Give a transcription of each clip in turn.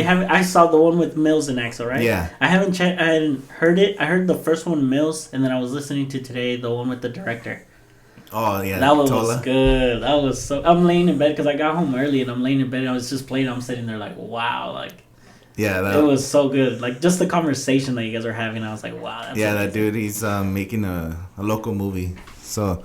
I saw the one with Mills and Axel, right? Yeah. I hadn't heard it. I heard the first one, Mills, and then I was listening to today the one with the director. Oh yeah, that one was good. That was so. I'm laying in bed because I got home early, and I'm laying in bed. And I was just playing. I'm sitting there like, wow, like. Yeah, it was so good. Like just the conversation that you guys are having, I was like, wow. That's amazing. That dude, he's making a local movie. So,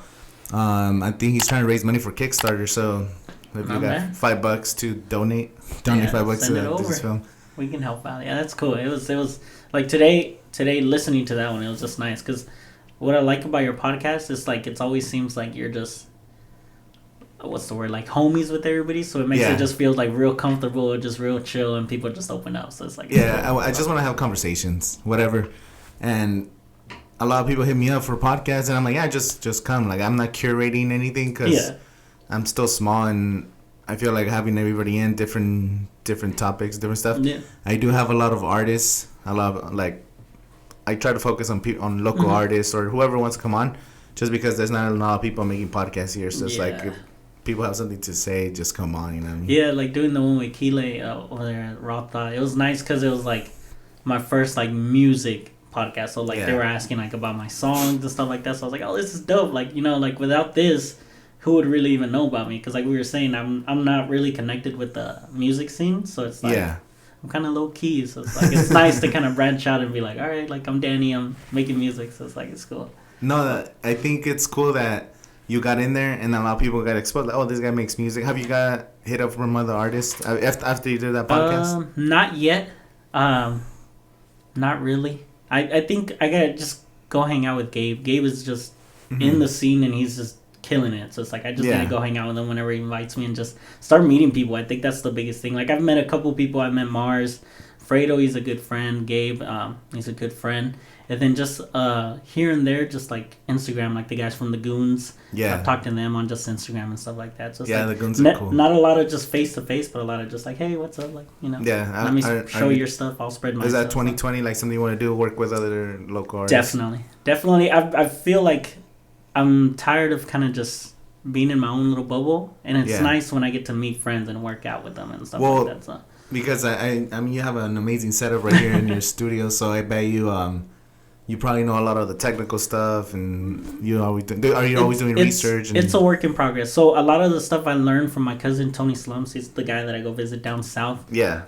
I think he's trying to raise money for Kickstarter. So, if you got $5 to donate $5 to this film. We can help out. Yeah, that's cool. It was like today listening to that one, it was just nice because what I like about your podcast is like it always seems like you're just what's the word, like homies with everybody, so it makes it just feel like real comfortable, just real chill, and people just open up. So it's like I just want to have conversations, whatever. And a lot of people hit me up for podcasts, and I'm like, just come. Like I'm not curating anything because I'm still small, and I feel like having everybody in different topics, different stuff. Yeah. I do have a lot of artists. I try to focus on local artists or whoever wants to come on, just because there's not a lot of people making podcasts here. So it's like if people have something to say, just come on, you know what I mean? Yeah, like doing the one with Kile over there at Raw Thought. It was nice because it was like my first like music podcast. So like they were asking like about my songs and stuff like that. So I was like, oh, this is dope. Like, you know, like without this, who would really even know about me? Because like we were saying, I'm not really connected with the music scene. So it's like I'm kind of low key. So it's like it's nice to kind of branch out and be like, all right, like I'm Danny, I'm making music. So it's like it's cool. No, I think it's cool that you got in there and a lot of people got exposed. Like, oh, this guy makes music. Have you got hit up from other artists after you did that podcast? Not yet. Not really. I think I gotta just go hang out with Gabe. Gabe is just in the scene and he's just killing it. So it's like I just need to go hang out with him whenever he invites me and just start meeting people. I think that's the biggest thing. Like I've met a couple people. I met Mars, Fredo. He's a good friend. Gabe, he's a good friend. And then just here and there, just like Instagram, like the guys from the Goons. Yeah. I've talked to them on just Instagram and stuff like that. So it's the Goons are cool. Not a lot of just face to face, but a lot of just like, hey, what's up? Like, you know. Yeah. Let me show you your stuff. I'll spread my stuff. Is that 2020 like something you want to do? Work with other local artists? Definitely. I feel like I'm tired of kind of just being in my own little bubble. And it's nice when I get to meet friends and work out with them and stuff like that. So. Because, I mean, you have an amazing setup right here in your studio. So I bet you... you probably know a lot of the technical stuff, and are you always doing research? It's a work in progress. So a lot of the stuff I learned from my cousin Tony Slums. He's the guy that I go visit down south. Yeah.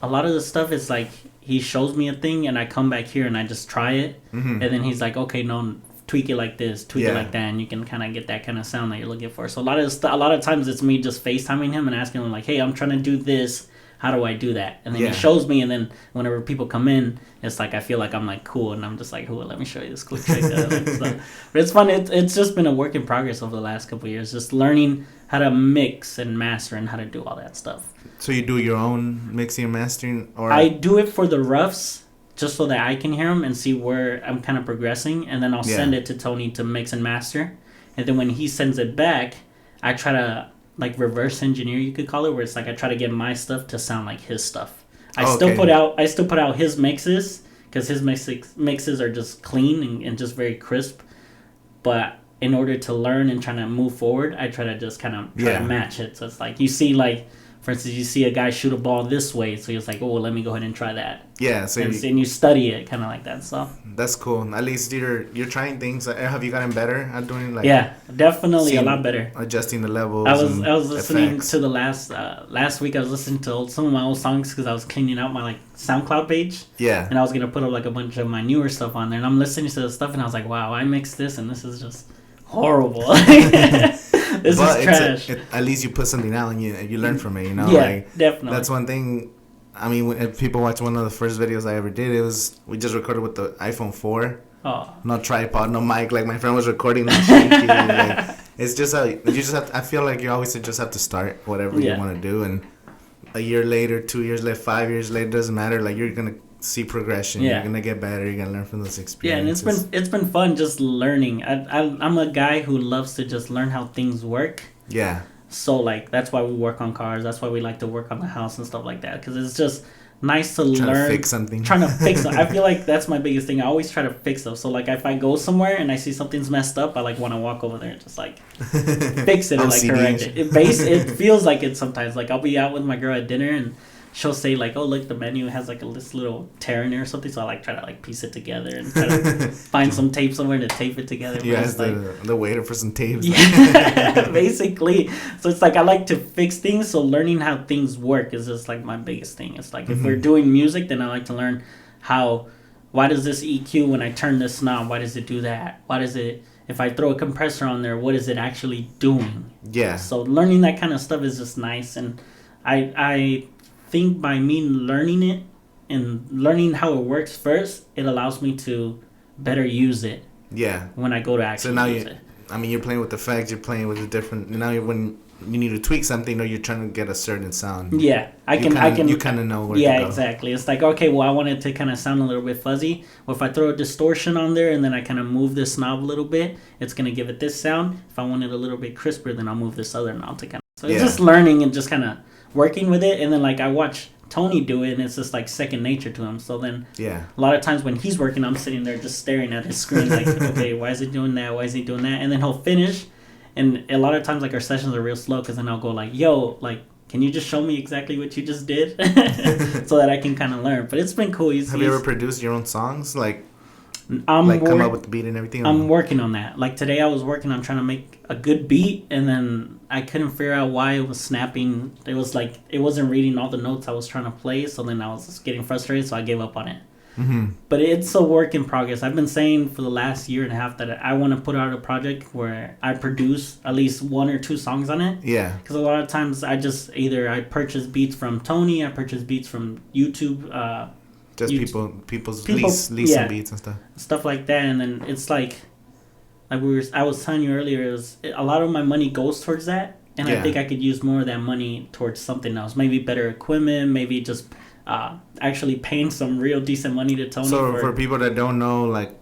A lot of the stuff is like he shows me a thing, and I come back here and I just try it, and then he's like, okay, no, tweak it like this, tweak it like that, and you can kind of get that kind of sound that you're looking for. So a lot of times it's me just FaceTiming him and asking him like, hey, I'm trying to do this. How do I do that? And then he shows me, and then whenever people come in, it's like I feel like I'm like cool, and I'm just like, cool, let me show you this cool trick. But it's fun. It's just been a work in progress over the last couple of years, just learning how to mix and master and how to do all that stuff. So you do your own mixing and mastering, or I do it for the roughs, just so that I can hear them and see where I'm kind of progressing, and then I'll send it to Tony to mix and master, and then when he sends it back, I try to like reverse engineer, you could call it, where it's like I try to get my stuff to sound like his stuff. I still put out his mixes because his mixes are just clean and just very crisp. But in order to learn and try to move forward, I try to just kind of try to match it. So it's like you see, like for instance, you see a guy shoot a ball this way, so you're like, oh, well, let me go ahead and try that. Yeah, so and you study it kind of like that. So that's cool. At least you're trying things. Have you gotten better at doing like? Yeah, definitely a lot better. Adjusting the levels. I was listening to the last week. I was listening to some of my old songs because I was cleaning out my like Soundcloud page. Yeah. And I was gonna put up like a bunch of my newer stuff on there, and I'm listening to the stuff, and I was like, wow, I mixed this, and this is just horrible. This is trash. At least you put something out and you learn from it, you know? Yeah, like, definitely. That's one thing. I mean, if people watch one of the first videos I ever did, we just recorded with the iPhone 4. Oh. No tripod, no mic. Like, my friend was recording like shaky. Like, it's just I feel like you always just have to start whatever you want to do. And a year later, 2 years later, 5 years later, doesn't matter. Like, you're going to see progression. You're going to get better. You're going to learn from those experiences. Yeah, and it's been fun just learning. I'm a guy who loves to just learn how things work. Yeah. So, like, that's why we work on cars. That's why we like to work on the house and stuff like that. Because it's just nice to learn. Trying to fix something. I feel like that's my biggest thing. I always try to fix stuff. So, like, if I go somewhere and I see something's messed up, I, like, want to walk over there and just, like, fix it or, like, correct it. It feels like it sometimes. Like, I'll be out with my girl at dinner and she'll say like, oh look, the menu has like this little tear in there or something, so I like try to like piece it together and try to find some tape somewhere to tape it together. Yeah, it's like the waiter for some tapes. Yeah, basically. So it's like I like to fix things, so learning how things work is just like my biggest thing. It's like if we're doing music, then I like to learn why does this EQ when I turn this knob, why does it do that? Why does it, if I throw a compressor on there, what is it actually doing? Yeah. So learning that kind of stuff is just nice, and I think by me learning it and learning how it works first, it allows me to better use it. Yeah. When I go to actually use it. I mean, you're playing with effects, you're playing with a different. Now, when you need to tweak something, or you're trying to get a certain sound. Yeah, you kind of know where to go. Yeah, exactly. It's like, okay, well, I want it to kind of sound a little bit fuzzy. Well, if I throw a distortion on there and then I kind of move this knob a little bit, it's gonna give it this sound. If I want it a little bit crisper, then I'll move this other knob to kind of. So it's just learning and just kind of working with it, and then like I watch Tony do it, and it's just like second nature to him. So then, a lot of times when he's working, I'm sitting there just staring at his screen, like, okay, why is he doing that? Why is he doing that? And then he'll finish, and a lot of times like our sessions are real slow, because then I'll go like, yo, like, can you just show me exactly what you just did, so that I can kind of learn. But it's been cool. Have you ever produced your own songs, like? Come up with the beat and everything? I'm working on that. Like today I was working on trying to make a good beat, and then I couldn't figure out why it was snapping. It was like it wasn't reading all the notes I was trying to play, so then I was just getting frustrated, so I gave up on it. But it's a work in progress. I've been saying for the last year and a half that I want to put out a project where I produce at least 1 or 2 songs on it. Yeah. Because a lot of times I just I purchase beats from Tony, I purchase beats from YouTube, just people's leasing beats and stuff like that. And then it's like I was telling you earlier, a lot of my money goes towards that, and I think I could use more of that money towards something else, maybe better equipment, maybe just actually paying some real decent money to Tony. So for people that don't know, like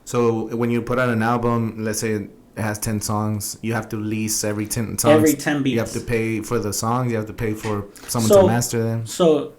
so when you put out an album, let's say it has 10 songs, you have to lease every 10 songs. Every 10 beats. You have to pay for the songs. You have to pay for someone to master them. So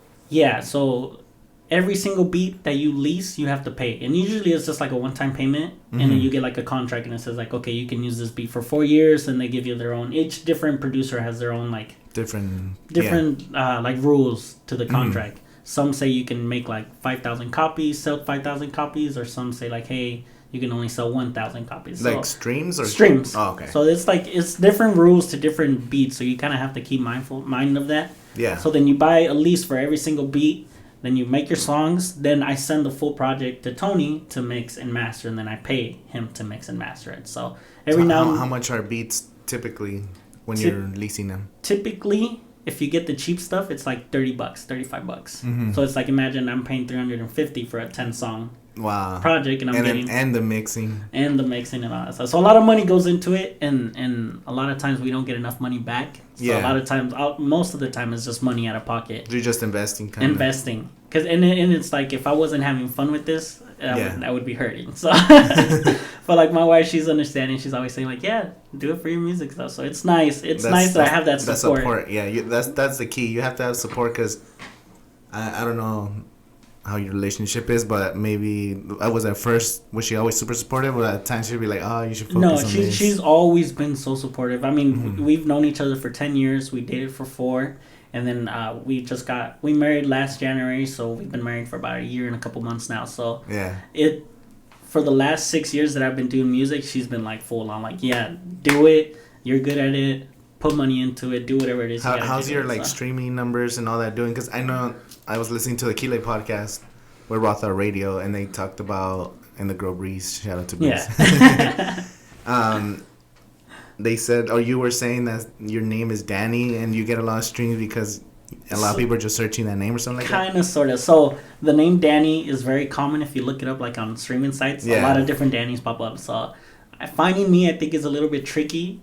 every single beat that you lease, you have to pay. And usually it's just like a one-time payment. And then you get like a contract, and it says like, okay, you can use this beat for 4 years, and they give you their own. Each different producer has their own like different like rules to the contract. Some say you can make like 5,000 copies, sell 5,000 copies, or some say like, hey, you can only sell 1,000 copies. Like streams or streams. Oh, okay. So it's different rules to different beats. So you kind of have to keep mind of that. Yeah. So then you buy a lease for every single beat. Then you make your songs. Then I send the full project to Tony to mix and master, and then I pay him to mix and master it. So how much are beats typically when you're leasing them? Typically, if you get the cheap stuff, it's like $30, $35. So it's like, imagine I'm paying $350 for a 10-song project, and I'm getting and the mixing and all that stuff. So a lot of money goes into it, and a lot of times we don't get enough money back. So a lot of times, most of the time, it's just money out of pocket. You're just investing, because and it's like, if I wasn't having fun with this, I would be hurting. So, but like my wife, she's understanding. She's always saying like, yeah, do it for your music stuff. So it's nice. It's nice that I have that support. Yeah, that's the key. You have to have support, because I don't know how your relationship is, but maybe I was at first, was she always super supportive, or at times she'd be like, oh, you should focus on this? She's always been so supportive. I mean, we've known each other for 10 years. We dated for 4, and then we married last January, so we've been married for about a year and a couple months now. So for the last 6 years that I've been doing music, she's been like full on, like, yeah, do it, you're good at it, put money into it, do whatever it is. How's your streaming numbers and all that doing? Because I know I was listening to the Kile podcast with Rotha Radio, and they talked about, and the girl Breeze, shout out to Breeze. Yeah. They said, you were saying that your name is Danny, and you get a lot of streams because a lot of people are just searching that name or something like that? Kind of, sort of. So the name Danny is very common if you look it up, like on streaming sites. Yeah. A lot of different Dannys pop up. So finding me, I think, is a little bit tricky.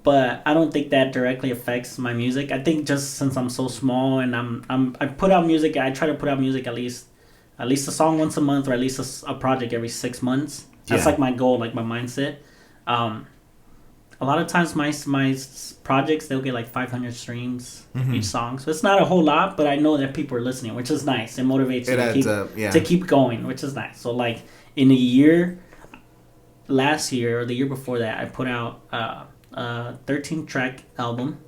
But I don't think that directly affects my music. I think just since I'm so small, and I put out music, I try to put out music at least a song once a month, or at least a project every 6 months. That's like my goal, like my mindset. A lot of times my projects, they'll get like 500 streams each song. So it's not a whole lot, but I know that people are listening, which is nice. It motivates you to keep going, which is nice. So like in a year, last year or the year before that, I put out a 13-track album,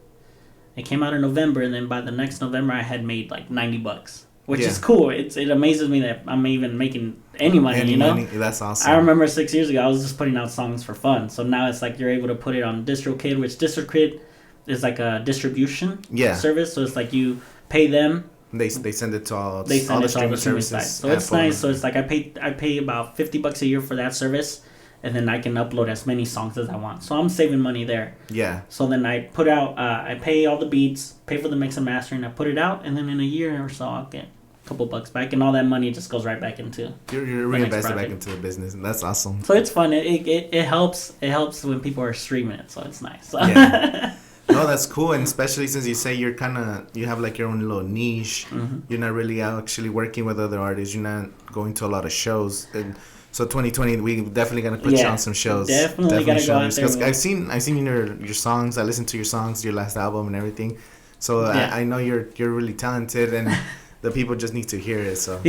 It came out in November, and then by the next November, I had made like $90, which is cool. It amazes me that I'm even making any money. That's awesome. I remember 6 years ago, I was just putting out songs for fun. So now it's like you're able to put it on DistroKid, which DistroKid is like a distribution service. So it's like you pay them. They send it to all the streaming services. Sites. So it's nice. So it's like I pay about $50 a year for that service, and then I can upload as many songs as I want. So I'm saving money there. Yeah. So then I put out, I pay all the beats, pay for the mix and mastering, I put it out, and then in a year or so I'll get a couple bucks back, and all that money just goes right back into. You're reinvested back into the business, and that's awesome. So it's fun. It helps. It helps when people are streaming it. So it's nice. Yeah. No, that's cool, and especially since you say you have like your own little niche. Mm-hmm. You're not really actually working with other artists. You're not going to a lot of shows, and so 2020 we definitely gotta put you on some shows. Definitely gotta go out there. Because I've seen your songs. I listened to your songs, your last album, and everything. So I know you're really talented, and the people just need to hear it. So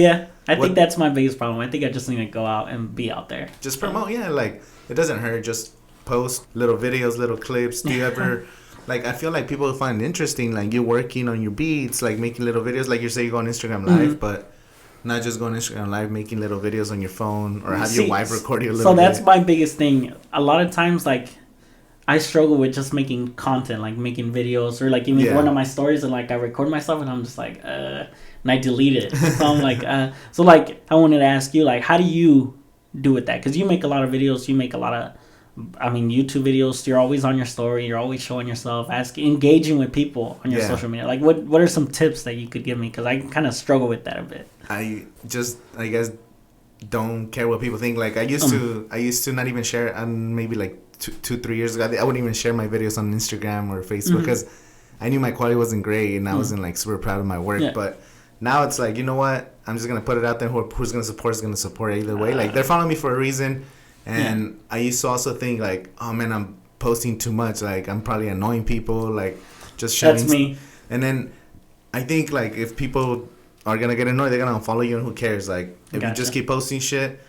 I think that's my biggest problem. I think I just need to go out and be out there. Just promote. Yeah, like it doesn't hurt. Just post little videos, little clips. Do you ever? Like, I feel like people find it interesting, like, you working on your beats, like, making little videos. Like, you say you go on Instagram Live, but not just go on Instagram Live, making little videos on your phone or have your wife record you a little bit. So that's my biggest thing. A lot of times, like, I struggle with just making content, like, making videos or, like, even one of my stories and, like, I record myself and I'm just like, and I delete it. So I'm like, so, like, I wanted to ask you, like, how do you do with that? Because you make a lot of videos, you make a lot of... YouTube videos, you're always on your story, you're always showing yourself, engaging with people on your social media. Like, what are some tips that you could give me? Because I kind of struggle with that a bit. I guess, don't care what people think. Like, I used to not even share, maybe like 2-3 years ago, I wouldn't even share my videos on Instagram or Facebook because I knew my quality wasn't great and I wasn't, like, super proud of my work. Yeah. But now it's like, you know what? I'm just going to put it out there. Who's going to support is going to support either way. Like, they're following me for a reason. And I used to also think, like, oh, man, I'm posting too much. Like, I'm probably annoying people. Like, just showing. That's me. And then I think, like, if people are going to get annoyed, they're going to unfollow you, and who cares? Like, if you just keep posting shit,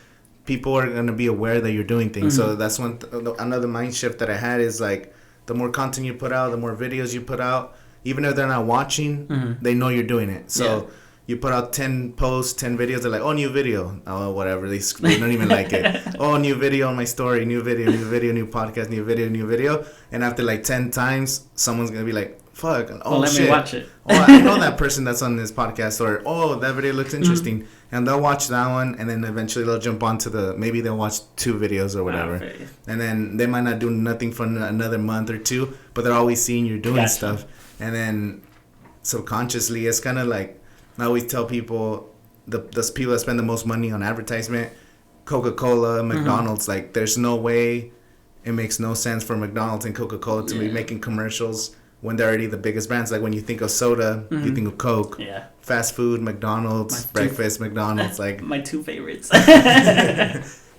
people are going to be aware that you're doing things. So that's another mind shift that I had is, like, the more content you put out, the more videos you put out, even if they're not watching, they know you're doing it. So... You put out 10 posts, 10 videos. They're like, oh, new video. Oh, whatever. They don't even like it. Oh, new video on my story. New video, new podcast, new video. And after like 10 times, someone's going to be like, fuck. Oh, let shit. me watch it. Oh, I know that person that's on this podcast. Or, oh, that video looks interesting. And they'll watch that one. And then eventually they'll jump onto maybe they'll watch 2 videos or whatever. Okay. And then they might not do nothing for another month or 2. But they're always seeing you doing stuff. And then subconsciously, it's kind of like, I always tell people, the people that spend the most money on advertisement, Coca-Cola, McDonald's, like, there's no way, it makes no sense for McDonald's and Coca-Cola to be making commercials when they're already the biggest brands. Like, when you think of soda, you think of Coke. Yeah. Fast food, McDonald's, breakfast, McDonald's, like... My 2 favorites.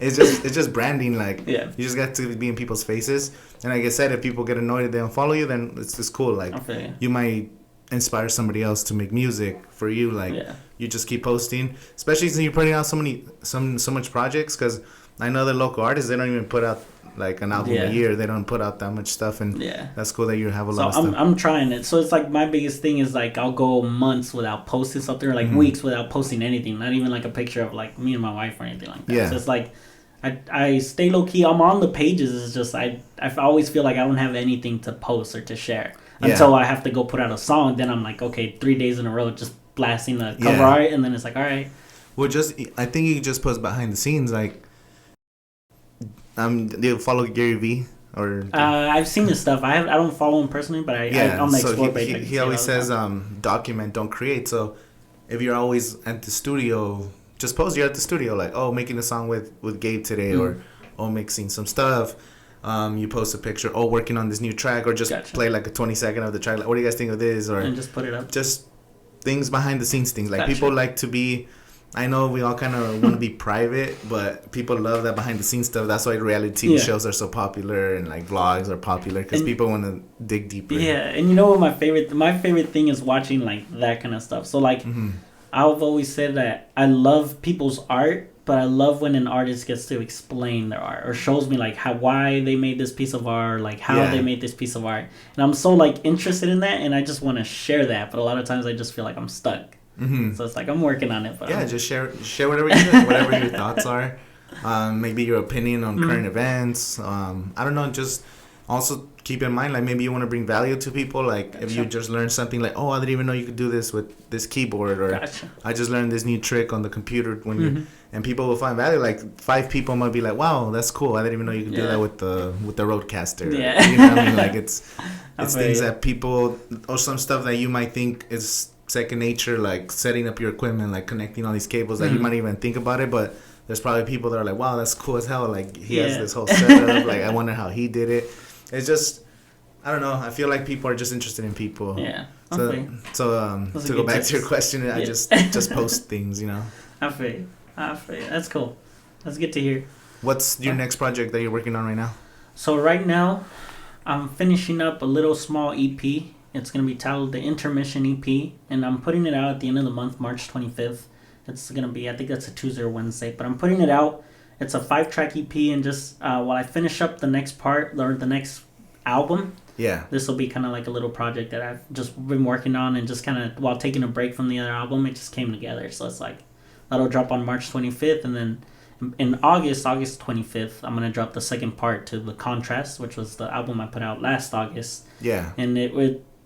It's just branding, like, you just got to be in people's faces. And like I said, if people get annoyed if they don't follow you, then it's just cool. Like, you might... inspire somebody else to make music for you. Like, you just keep posting, especially since you're putting out so much projects, because I know the local artists, they don't even put out like an album a year. They don't put out that much stuff, and that's cool that you have a lot of stuff. I'm trying it. So it's like my biggest thing is like I'll go months without posting something, or like weeks without posting anything, not even like a picture of like me and my wife or anything like that. So it's like I stay low key. I'm on the pages. It's just I always feel like I don't have anything to post or to share. Until I have to go put out a song, then I'm like, okay, 3 days in a row, just blasting the cover art, and then it's like, all right. Well, I think you just post behind the scenes, like, do you follow Gary Vee? Or I've seen his stuff. I don't follow him personally, but I on the Explore page. He always says, document, don't create. So if you're always at the studio, just post you're at the studio, like, oh, making a song with Gabe today, or mixing some stuff. You post a picture, working on this new track, or just play like a 20-second of the track. Like, what do you guys think of this? Or and just put it up. Just things behind the scenes, things like people like to be. I know we all kind of want to be private, but people love that behind the scenes stuff. That's why reality TV shows are so popular, and like vlogs are popular, because people want to dig deeper. Yeah, and you know what my favorite thing is watching like that kind of stuff. So like. I've always said that I love people's art, but I love when an artist gets to explain their art or shows me like why they made this piece of art, like how they made this piece of art. And I'm so like interested in that, and I just want to share that. But a lot of times I just feel like I'm stuck. Mm-hmm. So it's like I'm working on it. But just share whatever you do, whatever your thoughts are. Maybe your opinion on current events. I don't know. Just also keep in mind, like maybe you want to bring value to people. Like if you just learned something, like I didn't even know you could do this with this keyboard, or I just learned this new trick on the computer. When you and people will find value. Like 5 people might be like, wow, that's cool. I didn't even know you could do that with the Rodecaster. Yeah, you know what I mean? Like it's things that people, or some stuff that you might think is second nature, like setting up your equipment, like connecting all these cables that you might even think about it, but there's probably people that are like, wow, that's cool as hell. Like he has this whole setup. Like I wonder how he did it. It's just, I don't know. I feel like people are just interested in people. Yeah. So to go back to your question, I just post things, you know. I feel you. That's cool. That's good to hear. What's your next project that you're working on right now? So right now, I'm finishing up a little small EP. It's going to be titled the Intermission EP, and I'm putting it out at the end of the month, March 25th. It's going to be, I think that's a Tuesday or Wednesday, but I'm putting it out. It's a 5-track EP, and just while I finish up the next part, or the next album, this will be kind of like a little project that I've just been working on, and just kind of, while taking a break from the other album, it just came together. So it's like, that'll drop on March 25th, and then in August 25th, I'm going to drop the second part to The Contrast, which was the album I put out last August. Yeah. And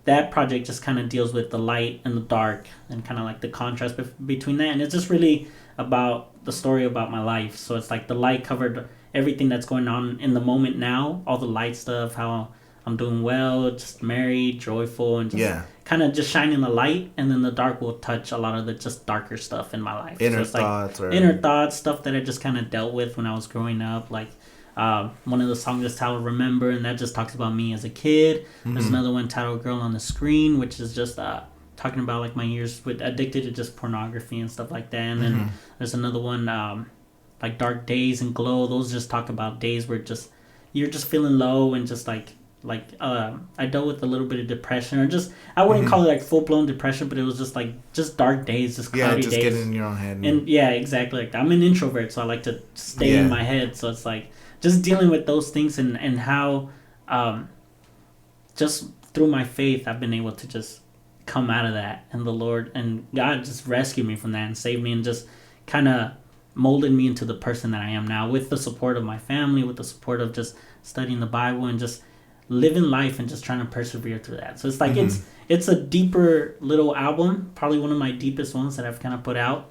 that project just kind of deals with the light and the dark, and kind of like the contrast between that. And it's just really about the story about my life. So it's like the light covered everything that's going on in the moment now, all the light stuff, how I'm doing well, just married, joyful, and just kind of just shining the light. And then the dark will touch a lot of the just darker stuff in my life. Inner thoughts, stuff that I just kind of dealt with when I was growing up. Like one of the songs is titled Remember, and that just talks about me as a kid. Mm-hmm. There's another one titled Girl on the Screen, which is just talking about like my years addicted to just pornography and stuff like that. And then there's another one like Dark Days and Glow. Those just talk about days where you're just feeling low, and just like I dealt with a little bit of depression, or just, I wouldn't call it like full blown depression, but it was just like dark days, just cloudy days. Getting in your own head. And exactly. Like I'm an introvert, so I like to stay in my head. So it's like just dealing with those things, and how just through my faith I've been able to just come out of that, and the Lord and God just rescued me from that and saved me, and just kind of molded me into the person that I am now, with the support of my family, with the support of just studying the Bible and just living life, and just trying to persevere through that. So it's like it's a deeper little album, probably one of my deepest ones that I've kind of put out,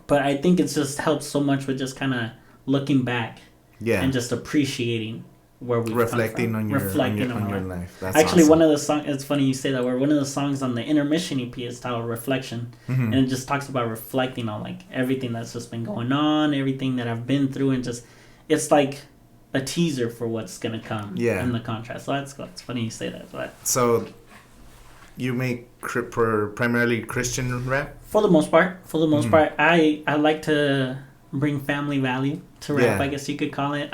but I think it's just helped so much with just kind of looking back and just appreciaing where we've reflecting come from. on your life. That's actually awesome. One of the songs, it's funny you say that, where one of the songs on the Intermission EP is titled Reflection, and it just talks about reflecting on like everything that's just been going on, everything that I've been through, and just, it's like a teaser for what's gonna come in The Contrast. So it's funny you say that. But so you make primarily Christian rap? For the most part, I like to bring family value to rap, I guess you could call it.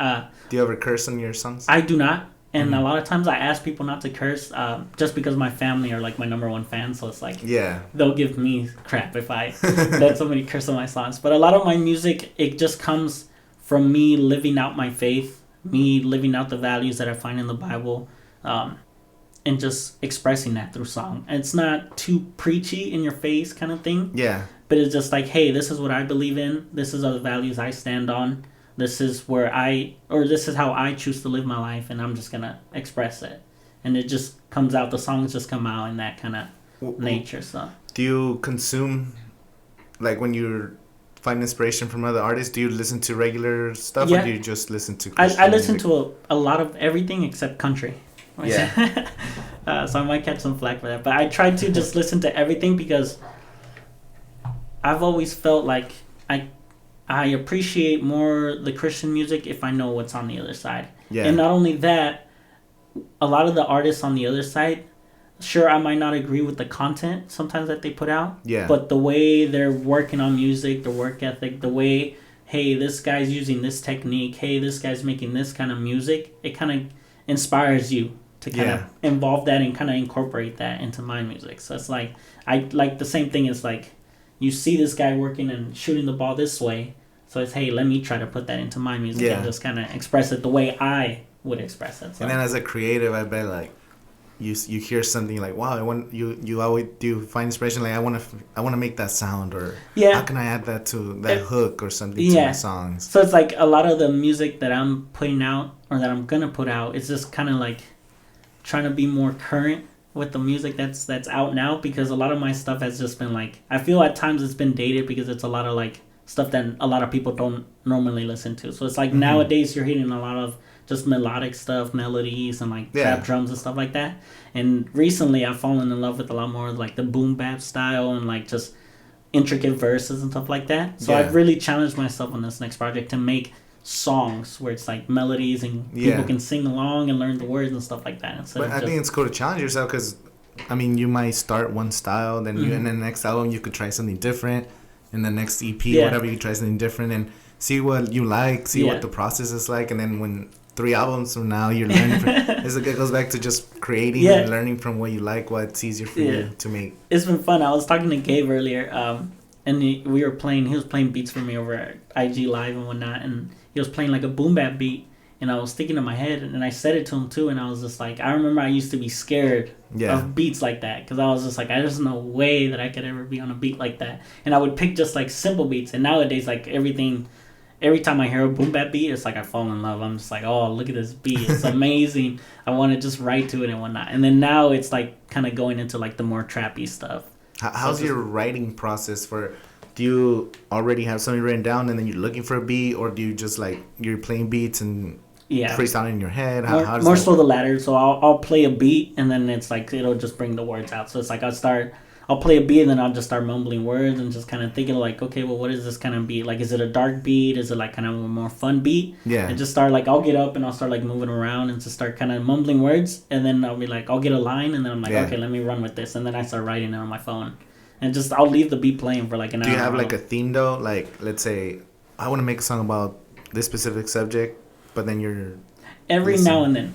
Do you ever curse in your songs? I do not. And a lot of times I ask people not to curse, just because my family are like my number one fans. So it's like, they'll give me crap if I let somebody curse on my songs. But a lot of my music, it just comes from me living out my faith, me living out the values that I find in the Bible, and just expressing that through song. And it's not too preachy in your face kind of thing. Yeah. But it's just like, hey, this is what I believe in. This is the values I stand on. This is this is how I choose to live my life, and I'm just going to express it. And it just comes out, the songs just come out in that kind of nature. So, do you consume, like when you find inspiration from other artists, do you listen to regular stuff, or do you just listen to Christian I listen music? to a lot of everything except country. Yeah. So I might catch some flack for that. But I try to just listen to everything, because I've always felt like I appreciate more the Christian music if I know what's on the other side. Yeah. And not only that, a lot of the artists on the other side, sure, I might not agree with the content sometimes that they put out. Yeah. But the way they're working on music, the work ethic, the way, hey, this guy's using this technique, hey, this guy's making this kind of music, it kind of inspires you to kind of involve that and kind of incorporate that into my music. So it's like, I like the same thing as like, you see this guy working and shooting the ball this way. So it's, hey, let me try to put that into my music and just kind of express it the way I would express it. So. And then as a creative, I bet like you hear something like, wow, I want you always do find inspiration like I want to make that sound, or how can I add that to that hook or something to my songs. So it's like a lot of the music that I'm putting out or that I'm gonna put out, it's just kind of like trying to be more current with the music that's out now, because a lot of my stuff has just been like, I feel at times it's been dated because it's a lot of like stuff that a lot of people don't normally listen to. So it's like nowadays you're hitting a lot of just melodic stuff, melodies, and like trap drums and stuff like that. And recently I've fallen in love with a lot more of like the boom bap style and like just intricate verses and stuff like that. So I've really challenged myself on this next project to make songs where it's like melodies and people can sing along and learn the words and stuff like that. But I think it's cool to challenge yourself, because I mean you might start one style, then you in the next album you could try something different. In the next EP, whatever, you try something different and see what you like, see what the process is like, and then when 3 albums from now you're learning from, it goes back to just creating and learning from what you like, what's easier for you to make. It's been fun. I was talking to Gabe earlier, and he was playing beats for me over IG Live and whatnot, and he was playing like a boom bap beat, and I was thinking in my head, and I said it to him too, and I was just like, I remember I used to be scared of beats like that, because I was just like, there's no way that I could ever be on a beat like that, and I would pick just like simple beats, and nowadays like every time I hear a boom bap beat, it's like I fall in love. I'm just like, oh, look at this beat, it's amazing. I want to just write to it and whatnot, and then now it's like kind of going into like the more trappy stuff. How's your writing process for? Do you already have something written down and then you're looking for a beat, or do you just like you're playing beats and freestyle in your head? How more so the latter. So I'll play a beat and then it's like it'll just bring the words out. So it's like I'll play a beat and then I'll just start mumbling words and just kind of thinking like, okay, well, what is this kind of beat? Like, is it a dark beat? Is it like kind of a more fun beat? Yeah. And just start like, I'll get up and I'll start like moving around and just start kind of mumbling words, and then I'll be like, I'll get a line and then I'm like, okay, let me run with this, and then I start writing it on my phone. And just I'll leave the beat playing for like an hour. Do you have like a theme though? Like, let's say I want to make a song about this specific subject, but then you're every now and then.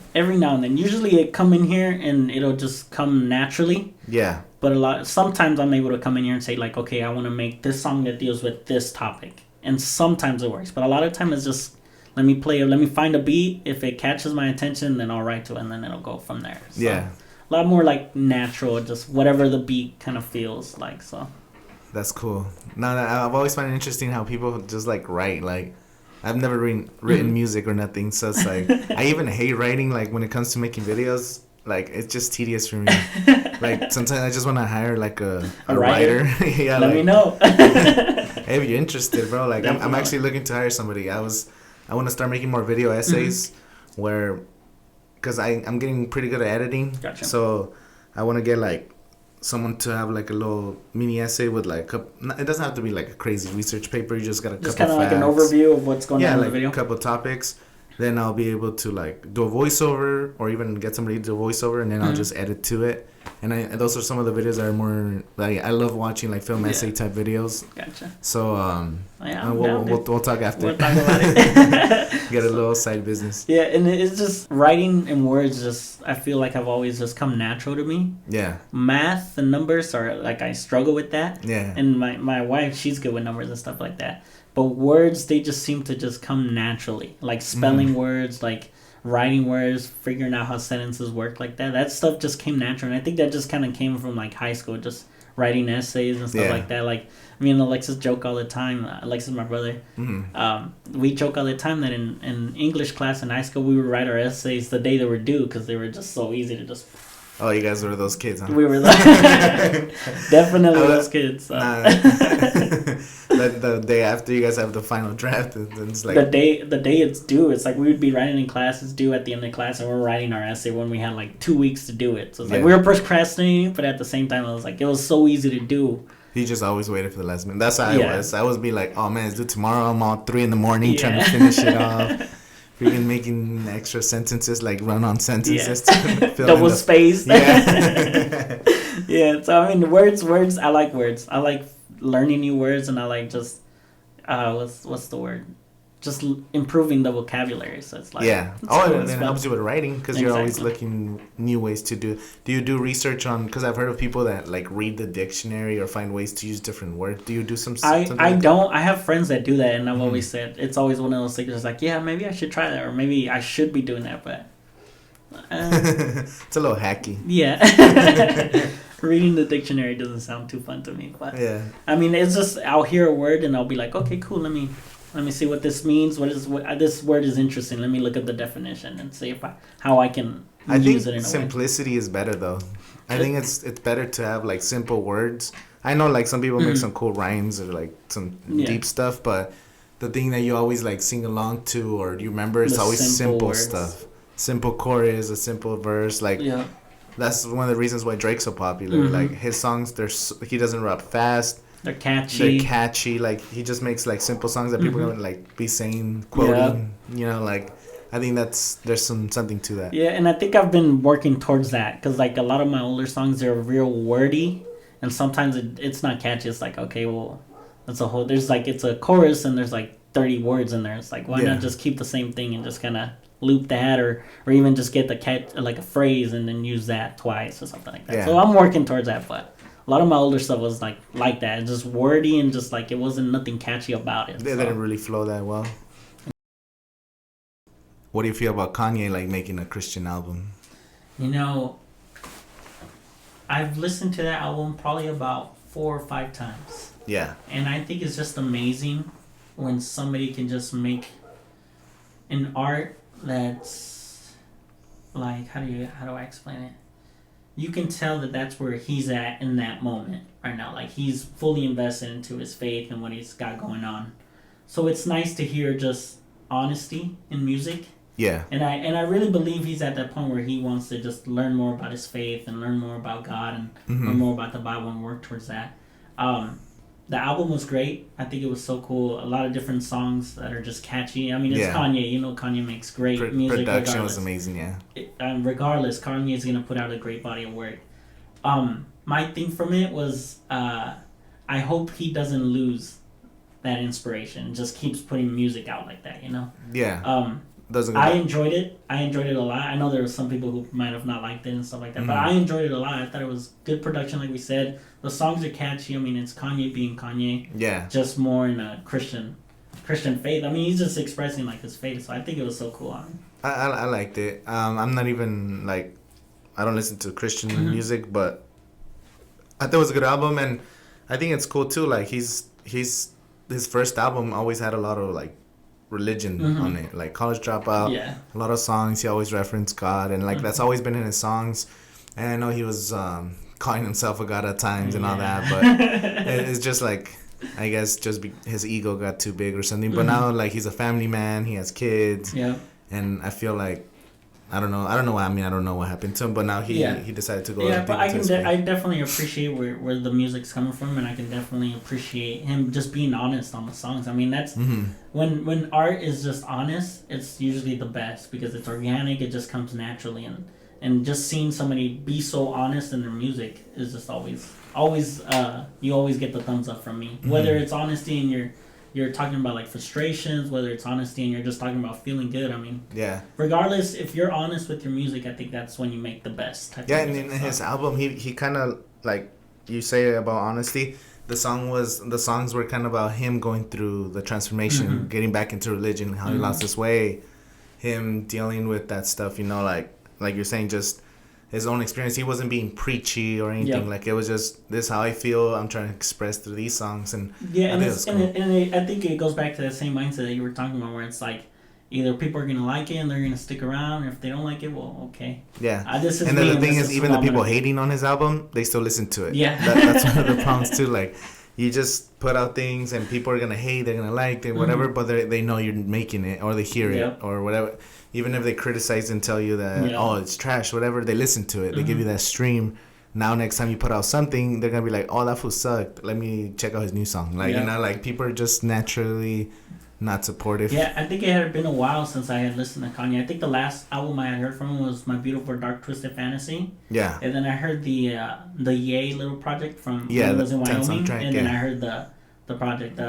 Usually it come in here and it'll just come naturally. Yeah. But sometimes I'm able to come in here and say like, okay, I want to make this song that deals with this topic, and sometimes it works. But a lot of time it's just let me find a beat. If it catches my attention, then I'll write to it, and then it'll go from there. So, a lot more like natural, just whatever the beat kind of feels like. So that's cool. Now I've always found it interesting how people just like write. Like, I've never written music or nothing, so it's like I even hate writing. Like when it comes to making videos, like it's just tedious for me. Like sometimes I just want to hire like a writer. Yeah, let me know. Hey, if you're interested, bro. Like I'm actually looking to hire somebody. I want to start making more video essays where, because I'm getting pretty good at editing. Gotcha. So I want to get like someone to have like a little mini essay with like it doesn't have to be like a crazy research paper. You just got just kind of like an overview of what's going on in the video. Yeah, like a couple topics. Then I'll be able to like do a voiceover, or even get somebody to do a voiceover, and then I'll just edit to it. And those are some of the videos that are more like I love watching like film essay type videos. Gotcha. So we'll talk after. We'll talk about it. Get a little side business. Yeah, and it's just writing in words. Just I feel like I've always just come natural to me. Yeah. Math and numbers are like I struggle with that. Yeah. And my wife, she's good with numbers and stuff like that. But words, they just seem to just come naturally. Like spelling words, like writing words, figuring out how sentences work like that. That stuff just came natural. And I think that just kind of came from like high school, just writing essays and stuff like that. Like me and Alexis joke all the time. Alexis, my brother. We joke all the time that in English class in high school, we would write our essays the day they were due because they were just so easy to just... Oh, you guys were those kids, huh? We were definitely those kids. The day after you guys have the final draft, it's like the day it's due. It's like we would be writing in class. It's due at the end of class, and we're writing our essay when we had like 2 weeks to do it. So it's like we were procrastinating, but at the same time, it was so easy to do. He just always waited for the last minute. That's how I was. I would be like, oh man, it's due tomorrow. I'm all 3 a.m. trying to finish it off. Freaking making extra sentences, like run-on sentences to fill double space. Yeah. Yeah. So I mean, words. I like words. I like learning new words, and I like just what's the word? just improving the vocabulary. So it's like and it helps you with writing because you're always looking new ways to do. Do you do research on? Because I've heard of people that like read the dictionary or find ways to use different words. Do you do some? I don't. I have friends that do that, and I've always said it's always one of those things. It's like, yeah, maybe I should try that, or maybe I should be doing that, but it's a little hacky. Yeah. Reading the dictionary doesn't sound too fun to me, but I mean, it's just I'll hear a word and I'll be like, okay, cool. Let me see what this means. This word is interesting. Let me look at the definition and see how I can use it in a way. Simplicity is better though. I think it's better to have like simple words. I know like some people make some cool rhymes or like some deep stuff, but the thing that you always like sing along to or you remember is always simple stuff. Simple chorus, a simple verse, like that's one of the reasons why Drake's so popular. Like his songs, he doesn't rap fast. They're catchy. Like he just makes like simple songs that people are gonna like be saying, quoting. You know, like I think there's something to that. Yeah, and I think I've been working towards that because like a lot of my older songs they're real wordy, and sometimes it's not catchy. It's like okay, well, it's a chorus and there's like 30 words in there. It's like why not just keep the same thing and just kind of loop that or even just get like a phrase and then use that twice or something like that. Yeah. So I'm working towards that, but a lot of my older stuff was like that, just wordy and just like it wasn't nothing catchy about it. They didn't really flow that well. What do you feel about Kanye like making a Christian album? You know, I've listened to that album probably about 4 or 5 times. Yeah. And I think it's just amazing when somebody can just make an art that's like how do I explain it? You can tell that that's where he's at in that moment right now. Like he's fully invested into his faith and what he's got going on. So it's nice to hear just honesty in music. Yeah. And I really believe he's at that point where he wants to just learn more about his faith and learn more about God and learn more about the Bible and work towards that. The album was great. I think it was so cool. A lot of different songs that are just catchy. I mean, it's Kanye. You know, Kanye makes great music. Production was amazing, yeah. Regardless, Kanye is going to put out a great body of work. My thing from it was I hope he doesn't lose that inspiration. Just keeps putting music out like that, you know? Yeah. I enjoyed it. I enjoyed it a lot. I know there were some people who might have not liked it and stuff like that, but I enjoyed it a lot. I thought it was good production, like we said. The songs are catchy. I mean, it's Kanye being Kanye. Yeah. Just more in a Christian faith. I mean, he's just expressing like his faith. So I think it was so cool. I liked it. I'm not even like I don't listen to Christian music, but I thought it was a good album, and I think it's cool too. Like his first album always had a lot of like religion on it, like College Dropout. Yeah. A lot of songs he always referenced God, and like that's always been in his songs. And I know he was calling himself a god at times and all that, but it's just like I guess his ego got too big or something. But now like he's a family man, he has kids. Yeah. And I feel like I don't know what happened to him, but now he decided to go. Yeah, but I definitely appreciate where the music's coming from, and I can definitely appreciate him just being honest on the songs. I mean, that's when art is just honest, it's usually the best because it's organic. It just comes naturally, and just seeing somebody be so honest in their music is just always you always get the thumbs up from me. Whether it's honesty and you're talking about like frustrations, whether it's honesty and you're just talking about feeling good. I mean, regardless, if you're honest with your music, I think that's when you make the best type of music. And in his album, he kind of like you say about honesty. The songs were kind of about him going through the transformation, getting back into religion, how he lost his way, him dealing with that stuff. You know, like you're saying, just his own experience. He wasn't being preachy or anything. Like it was just this is how I feel. I'm trying to express through these songs, and I think it goes back to that same mindset that you were talking about, where it's like either people are gonna like it and they're gonna stick around, and if they don't like it, well, okay. Yeah. And then the thing is, even the people hating on his album, they still listen to it. Yeah. That's one of the problems too. Like you just put out things and people are gonna hate, they're gonna like it, whatever, but they know you're making it or they hear it or whatever. Even if they criticize and tell you that, it's trash, whatever, they listen to it. They give you that stream. Now, next time you put out something, they're going to be like, oh, that fool sucked. Let me check out his new song. Like, you know, like people are just naturally not supportive. Yeah, I think it had been a while since I had listened to Kanye. I think the last album I had heard from him was My Beautiful Dark Twisted Fantasy. Yeah. And then I heard the Ye little project from when he was in Wyoming. Soundtrack, and then I heard the project,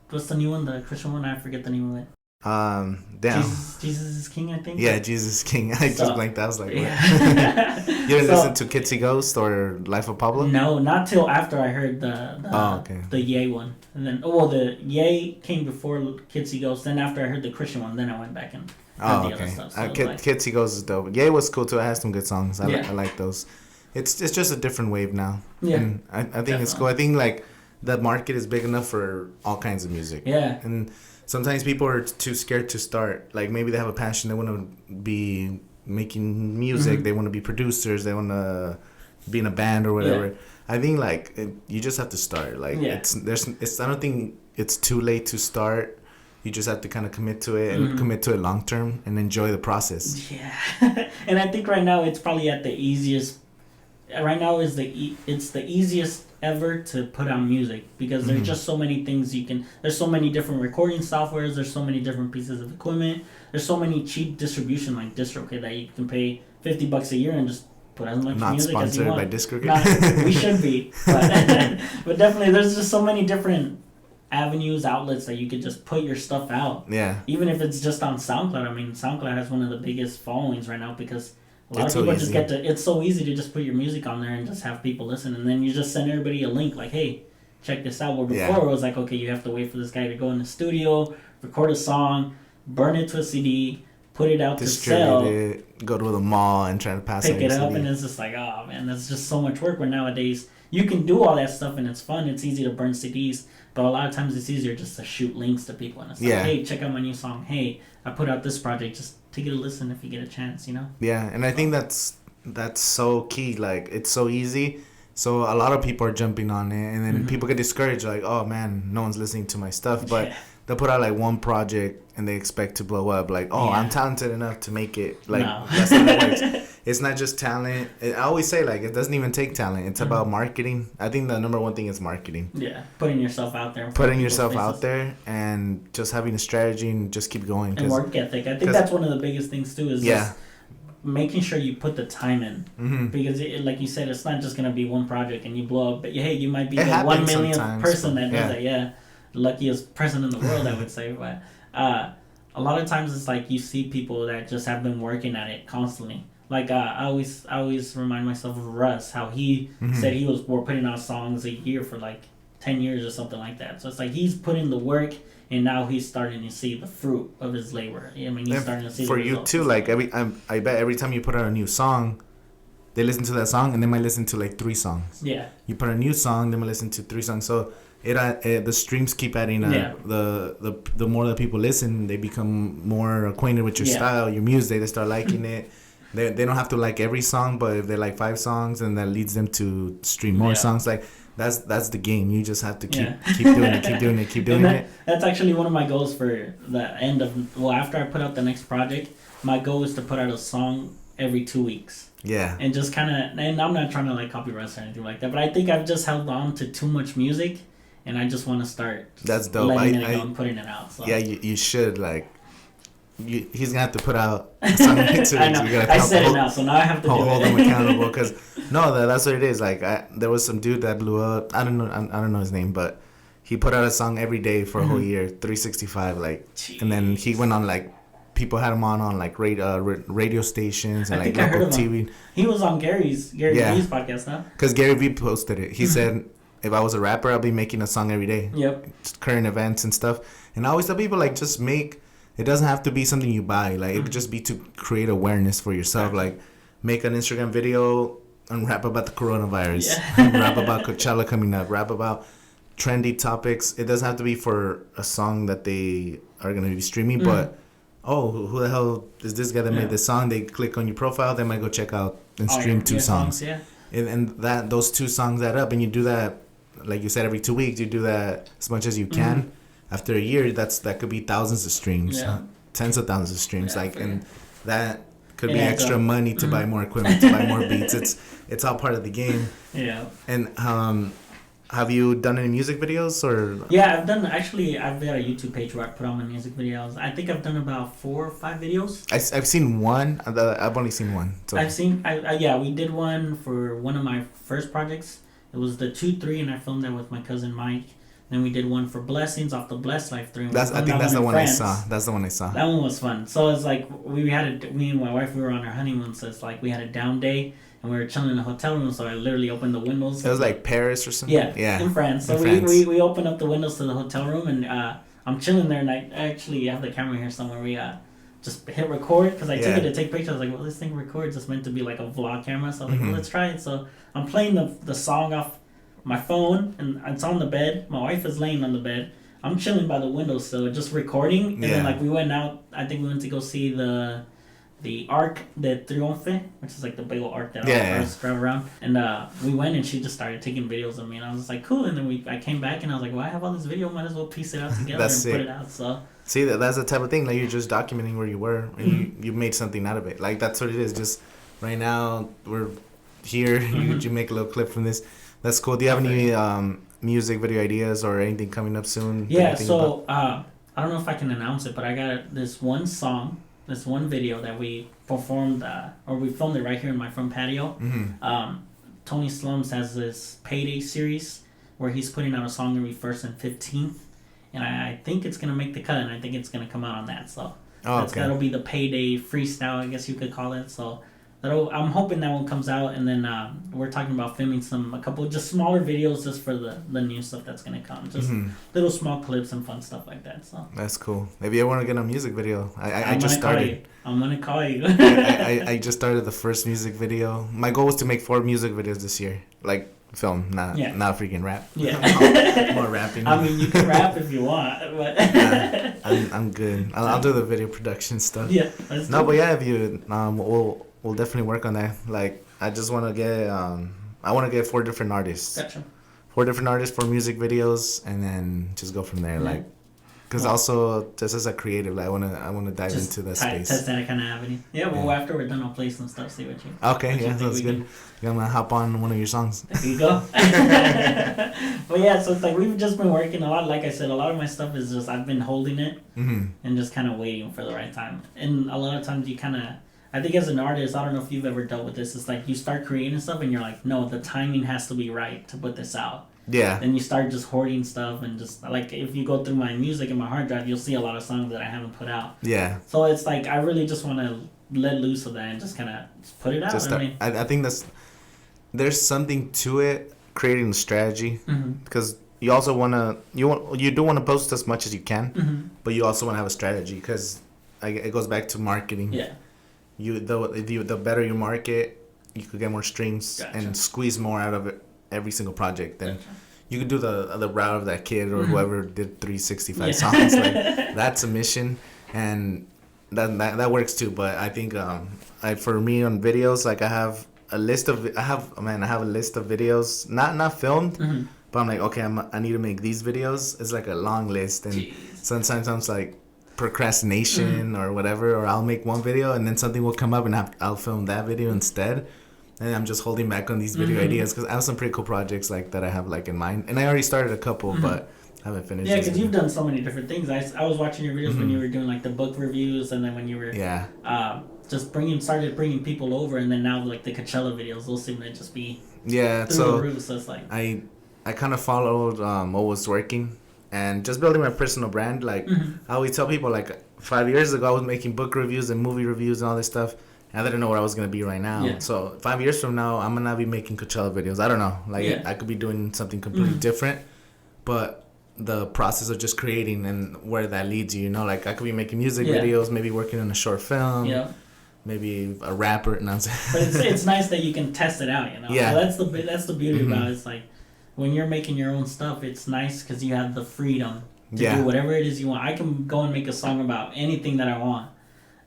what's the new one? The Christian one? I forget the name of it. Damn. Jesus is King, I think. Yeah, Jesus is King. I just blanked. I was like, yeah. You didn't listen to Kitsy Ghost or Life of Pablo? No, not till after I heard the Ye one, and then the Ye came before Kitsy Ghost. Then after I heard the Christian one, then I went back and heard the other stuff. So Kitsy Ghost is dope. Ye was cool too. It has some good songs. I like those. It's just a different wave now. Yeah, and I think definitely. It's cool. I think like the market is big enough for all kinds of music. Yeah, and sometimes people are too scared to start. Like maybe they have a passion. They want to be making music. Mm-hmm. They want to be producers. They want to be in a band or whatever. Yeah. I think like you just have to start. Like I don't think it's too late to start. You just have to kind of commit to it and commit to it long term and enjoy the process. Yeah, and I think right now it's probably at the easiest. Right now it's the easiest ever to put out music because there's just so many things you can. There's so many different recording softwares. There's so many different pieces of equipment. There's so many cheap distribution like DistroKid that you can pay $50 a year and just put as much music as you want. Not sponsored by DistroKid. We should be, but definitely there's just so many different avenues, outlets that you could just put your stuff out. Yeah. Even if it's just on SoundCloud. I mean, SoundCloud has one of the biggest followings right now because a lot of people just get to. It's so easy to just put your music on there and just have people listen, and then you just send everybody a link like, "Hey, check this out." Where before it was like, okay, you have to wait for this guy to go in the studio, record a song, burn it to a CD, put it out to sell, distribute it, go to the mall and try to pass pick it up, and it's just like, oh man, that's just so much work. Where nowadays you can do all that stuff and it's fun. It's easy to burn CDs, but a lot of times it's easier just to shoot links to people and it's like, hey, check out my new song. Hey, I put out this project. Just take it a listen if you get a chance, you know? Yeah, and I think that's so key. Like, it's so easy. So a lot of people are jumping on it, and then people get discouraged. Like, oh man, no one's listening to my stuff. But they'll put out like one project and they expect to blow up. Like, oh, I'm talented enough to make it. Like, that's not how it works. It's not just talent. I always say, like, it doesn't even take talent. It's about marketing. I think the number one thing is marketing. Yeah, putting yourself out there. Putting yourself out there and just having a strategy and just keep going. And work ethic. I think that's one of the biggest things, too, is just making sure you put the time in. Mm-hmm. Because, like you said, it's not just going to be one project and you blow up. But, hey, you might be the 1 millionth person that does that. Yeah, the luckiest person in the world, I would say. But a lot of times it's like you see people that just have been working at it constantly. Like I always remind myself of Russ, how he said we're putting out songs a year for like 10 years or something like that. So it's like he's putting the work, and now he's starting to see the fruit of his labor. I mean, he's starting to see for the you too. Like I bet every time you put out a new song, they listen to that song and they might listen to like 3 songs. Yeah. You put a new song, they might listen to 3 songs. So the streams keep adding up. Yeah. The more that people listen, they become more acquainted with your style, your music. They start liking it. They don't have to like every song, but if they like 5 songs, and that leads them to stream more songs. Like that's the game. You just have to keep doing it. That's actually one of my goals for the end of. Well, after I put out the next project, my goal is to put out a song every 2 weeks. Yeah. And just kind of, and I'm not trying to like copy Russ or anything like that, but I think I've just held on to too much music, and I just want to start. That's dope. Letting it go and putting it out. So. Yeah, you should like. He's gonna have to put out some hits. I know. I said it now, so now I have to hold him accountable. Because that's what it is. Like there was some dude that blew up. I don't know his name, but he put out a song every day for a whole year, 365. Like, jeez. And then he went on like people had him on like radio stations and like local TV. He was on Gary V's podcast, huh? Because Gary V posted it. He said, if I was a rapper, I'd be making a song every day. Yep. Just current events and stuff. And I always tell people like just make. It doesn't have to be something you buy. Like, it could just be to create awareness for yourself. Like, make an Instagram video and rap about the coronavirus. Yeah. Rap about Coachella coming up. Rap about trendy topics. It doesn't have to be for a song that they are going to be streaming. But, who the hell is this guy that made this song? They click on your profile. They might go check out and stream 2 songs. Yeah. And those 2 songs add up. And you do that, like you said, every 2 weeks. You do that as much as you can. After a year, that could be thousands of streams, tens of thousands of streams, and that could be extra money to buy more equipment, to buy more beats. It's all part of the game. Yeah. And have you done any music videos or? Yeah, I've got a YouTube page where I put on my music videos. I think I've done about 4 or 5 videos. I've seen one. I've only seen one. So. We did one for one of my first projects. It was the 2-3, and I filmed that with my cousin Mike. Then we did one for Blessings off the Blessed Life 3. I think that's the one I saw. That's the one I saw. That one was fun. So it's like me and my wife, we were on our honeymoon. So it's like we had a down day and we were chilling in a hotel room. So I literally opened the windows. It was like Paris or something. Yeah, in France. So we opened up the windows to the hotel room and I'm chilling there and I actually have the camera here somewhere. We just hit record because I took it to take pictures. I was like, well, this thing records. It's meant to be like a vlog camera. So I was like, well, let's try it. So I'm playing the song off my phone and it's on the bed. My wife is laying on the bed. I'm chilling by the window still, just recording. And then like we went out. I think we went to go see the Arc de Triomphe, which is like the big old arc that all cars drive around. And we went and she just started taking videos of me and I was just like, cool. And then I came back and I was like, well, I have all this video. Might as well piece it out together and put it out. So see, that's the type of thing. Like you're just documenting where you were and you made something out of it. Like that's what it is. Just right now we're here. You make a little clip from this. That's cool. Do you have any music video ideas or anything coming up soon? Yeah, so I don't know if I can announce it, but I got this one song, this one video that we performed, or we filmed it right here in my front patio. Tony Slums has this Payday series where he's putting out a song every 1st and 15th, and I think it's going to make the cut, and I think it's going to come out on that. So that'll be the Payday freestyle, I guess you could call it. So I'm hoping that one comes out, and then we're talking about filming a couple just smaller videos just for the new stuff that's gonna come, just little small clips and fun stuff like that. So that's cool. Maybe I want to get a music video. I just started. I'm gonna call you. I just started the first music video. My goal was to make 4 music videos this year, like film, not freaking rap. Yeah, more rapping. I mean, you can rap if you want, but I'm good. I'll do the video production stuff. Yeah, but yeah, if you we'll definitely work on that. Like, I just want to get, I want to get 4 different artists. Gotcha. 4 different artists for music videos, and then just go from there. Yeah. Like, because also just as a creative, like, I want to dive into that space. Test that kind of avenue. Yeah. Well, after we're done, I'll play some stuff. See what you. Okay. Yeah, sounds good. I'm gonna hop on one of your songs. There you go. Well, yeah. So it's like we've just been working a lot. Like I said, a lot of my stuff is just I've been holding it and just kind of waiting for the right time. And a lot of times you kind of. I think as an artist, I don't know if you've ever dealt with this. It's like you start creating stuff and you're like, no, the timing has to be right to put this out. Yeah. Then you start just hoarding stuff and just like if you go through my music and my hard drive, you'll see a lot of songs that I haven't put out. Yeah. So it's like I really just want to let loose of that and just kind of put it out. I think there's something to it, creating a strategy, because you also you do want to post as much as you can, but you also want to have a strategy because it goes back to marketing. Yeah. The better you market, you could get more streams and squeeze more out of it every single project. Then you could do the route of that kid or whoever did 365 songs. Like that's a mission, and that works too. But I think for me on videos, like I have a list of videos, not filmed, but I'm like, okay, I need to make these videos. It's like a long list, and sometimes I'm like procrastination or whatever, or I'll make one video and then something will come up and I'll film that video instead, and I'm just holding back on these video ideas because I have some pretty cool projects like that I have like in mind, and I already started a couple but I haven't finished. Yeah, because you've done so many different things. I was watching your videos when you were doing like the book reviews, and then when you were just started bringing people over, and then now like the Coachella videos, those seem to just be through the roof. So it's like I kind of followed what was working. And just building my personal brand, like I always tell people, like 5 years ago I was making book reviews and movie reviews and all this stuff. And I didn't know where I was gonna be right now. Yeah. So 5 years from now, I'm gonna be making Coachella videos. I don't know, like I could be doing something completely different. But the process of just creating and where that leads you, like I could be making music videos, maybe working on a short film, maybe a rapper. But it's nice that you can test it out, Yeah. So that's the beauty about it. It's like, when you're making your own stuff, it's nice because you have the freedom to do whatever it is you want. I can go and make a song about anything that I want,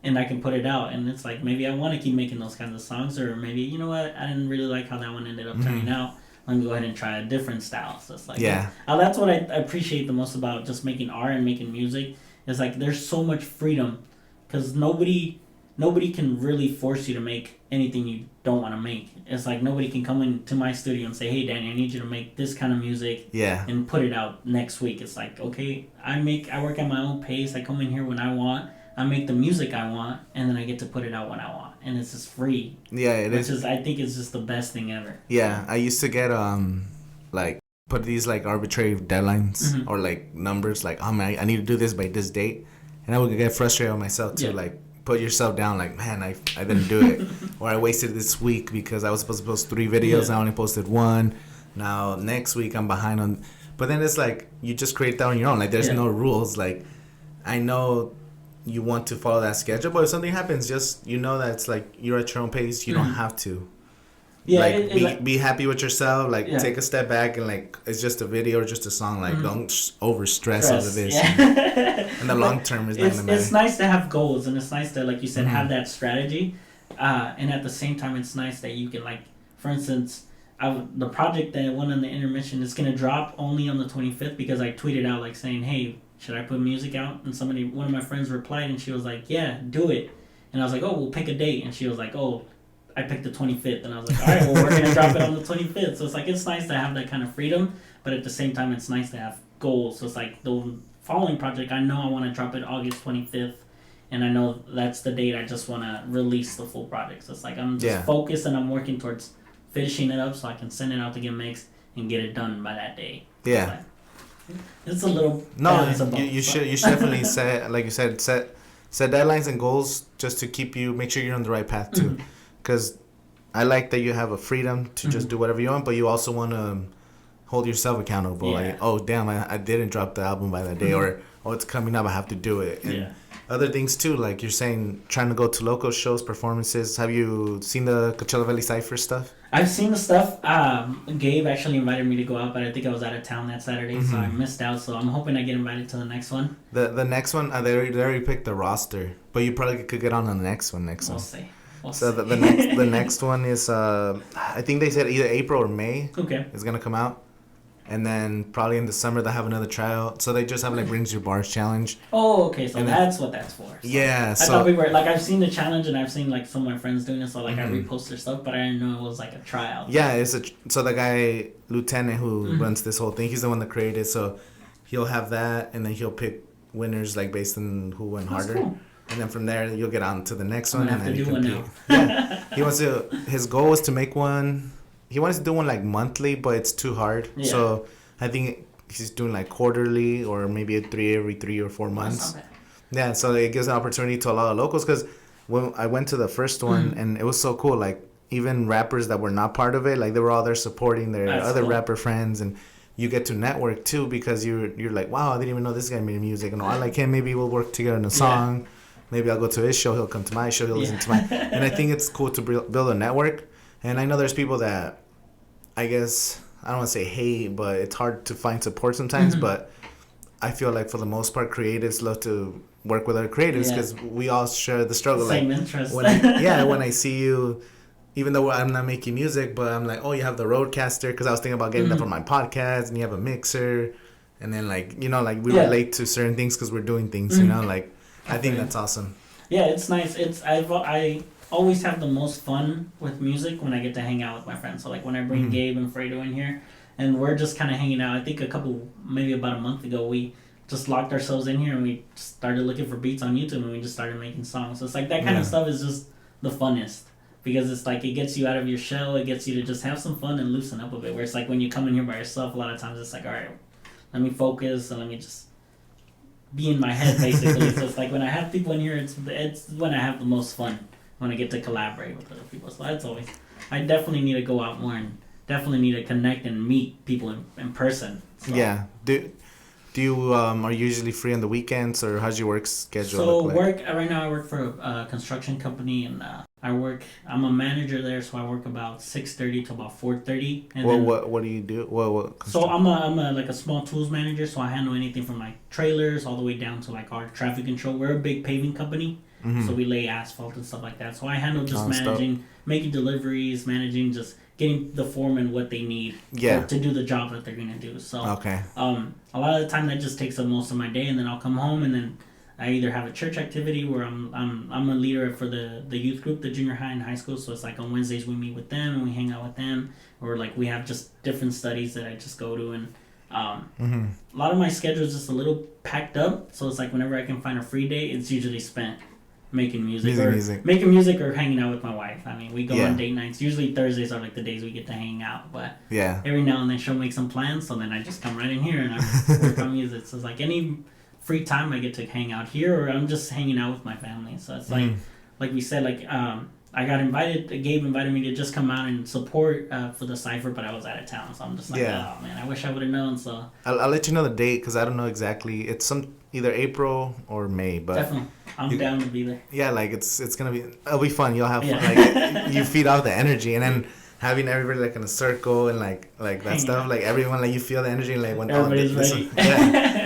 and I can put it out. And it's like, maybe I want to keep making those kinds of songs, or maybe, you know what, I didn't really like how that one ended up turning out. Let me go ahead and try a different style. So it's like, that's what I appreciate the most about just making art and making music. Is like there's so much freedom because nobody can really force you to make anything you don't want to make. It's like nobody can come into my studio and say, hey, Danny, I need you to make this kind of music and put it out next week. It's like, okay, I work at my own pace. I come in here when I want. I make the music I want, and then I get to put it out when I want. And it's just free. Yeah, it is. I think it's just the best thing ever. Yeah, I used to get, like, put these like arbitrary deadlines or like numbers, like oh man, I need to do this by this date, and I would get frustrated with myself too. Like put yourself down, like man, I didn't do it, or I wasted this week because I was supposed to post 3 videos, I only posted 1. Now next week I'm behind on, but then it's like you just create that on your own. Like there's no rules. Like I know you want to follow that schedule, but if something happens, just that it's like you're at your own pace. You don't have to. Yeah, like be happy with yourself. Like take a step back and like it's just a video or just a song. Like don't over stress over this. Yeah. And the long term is not gonna matter. It's nice to have goals, and it's nice to, like you said, have that strategy. And at the same time, it's nice that you can, like, for instance, the project that went on the intermission is gonna drop only on the 25th because I tweeted out like saying, hey, should I put music out? And one of my friends replied, and she was like, yeah, do it. And I was like, oh, we'll pick a date. And she was like, oh, I picked the 25th. And I was like, all right, well, we're going to drop it on the 25th. So it's like, it's nice to have that kind of freedom, but at the same time, it's nice to have goals. So it's like the following project, I know I want to drop it August 25th, and I know that's the date I just want to release the full project. So it's like, I'm just focused, and I'm working towards finishing it up so I can send it out to get mixed and get it done by that day. Yeah. So like, it's a little... No, you should definitely set, like you said, set deadlines and goals just to make sure you're on the right path too. Because I like that you have a freedom to just do whatever you want, but you also want to hold yourself accountable. Yeah. Like, oh, damn, I didn't drop the album by that day, or, oh, it's coming up, I have to do it. And other things, too, like you're saying, trying to go to local shows, performances. Have you seen the Coachella Valley Cypher stuff? I've seen the stuff. Gabe actually invited me to go out, but I think I was out of town that Saturday, so I missed out. So I'm hoping I get invited to the next one. The next one, they already picked the roster, but you probably could get on the next one. We'll see. So the next one is I think they said either April or May. Okay. It's gonna come out, and then probably in the summer they'll have another tryout. So they just have like Brings Your Bars challenge. Oh, okay. So that's what that's for. So yeah. I thought we were like, I've seen the challenge and I've seen like some of my friends doing it. So like I repost their stuff, but I didn't know it was like a tryout. Yeah, so the guy Lieutenant who runs this whole thing, he's the one that created it. So he'll have that, and then he'll pick winners like based on who went harder. Cool. And then from there, you'll get on to the next one. I'm gonna have to do one now. Yeah. His goal was to make one. He wants to do one like monthly, but it's too hard. Yeah. So I think he's doing like quarterly or maybe every 3 or 4 months. Yeah, so it gives an opportunity to a lot of locals, because when I went to the first one, and it was so cool. Like even rappers that were not part of it, like they were all there supporting their other rapper friends, and you get to network too, because you're like, wow, I didn't even know this guy made music, and I like him. Maybe we'll work together on a song. Yeah. Maybe I'll go to his show, he'll come to my show, he'll listen to mine. And I think it's cool to build a network. And I know there's people that, I guess, I don't want to say hate, but it's hard to find support sometimes. But I feel like for the most part, creatives love to work with other creatives, because we all share the struggle. Same interest. When I see you, even though I'm not making music, but I'm like, oh, you have the Rodecaster, because I was thinking about getting that for my podcast, and you have a mixer. And then like, we relate to certain things because we're doing things, like. I think that's awesome. Yeah, it's nice. I always have the most fun with music when I get to hang out with my friends. So like when I bring Gabe and Fredo in here, and we're just kind of hanging out. I think maybe about a month ago, we just locked ourselves in here and we started looking for beats on YouTube, and we just started making songs. So it's like that kind of stuff is just the funnest, because it's like it gets you out of your shell. It gets you to just have some fun and loosen up a bit. Where it's like when you come in here by yourself, a lot of times it's like, all right, let me focus and let me just be in my head, basically. So it's like when I have people in here, it's when I have the most fun, when I get to collaborate with other people. So that's always, I definitely need to go out more and definitely need to connect and meet people in person. So. Yeah. Do you are you usually free on the weekends, or how's your work schedule? So right now I work for a construction company, and I'm a manager there, so I work about 6:30 to about 4:30. And what do you do? So I'm a like a small tools manager, so I handle anything from like trailers all the way down to like our traffic control. We're a big paving company, so we lay asphalt and stuff like that. So I handle just managing, making deliveries, managing just getting the foreman what they need to do the job that they're gonna do. So a lot of the time that just takes up most of my day, and then I'll come home, and then I either have a church activity where I'm a leader for the youth group, the junior high and high school. So it's like on Wednesdays we meet with them and we hang out with them, or like we have just different studies that I just go to, and a lot of my schedule is just a little packed up. So it's like whenever I can find a free day, it's usually spent making music or hanging out with my wife. I mean, we go on date nights. Usually Thursdays are like the days we get to hang out, but every now and then she'll make some plans, so then I just come right in here and I work on music. So it's like any free time I get to hang out here, or I'm just hanging out with my family. So it's like we said, like I got invited. Gabe invited me to just come out and support for the Cypher, but I was out of town, so I'm just like, oh man, I wish I would have known. So I'll let you know the date because I don't know exactly. It's either April or May, but definitely I'm down to be there. Yeah, like it's gonna be. It'll be fun. You'll have fun. Like you feed off the energy, and then having everybody like in a circle and like that stuff. Like everyone, like you feel the energy. Like when everybody's ready.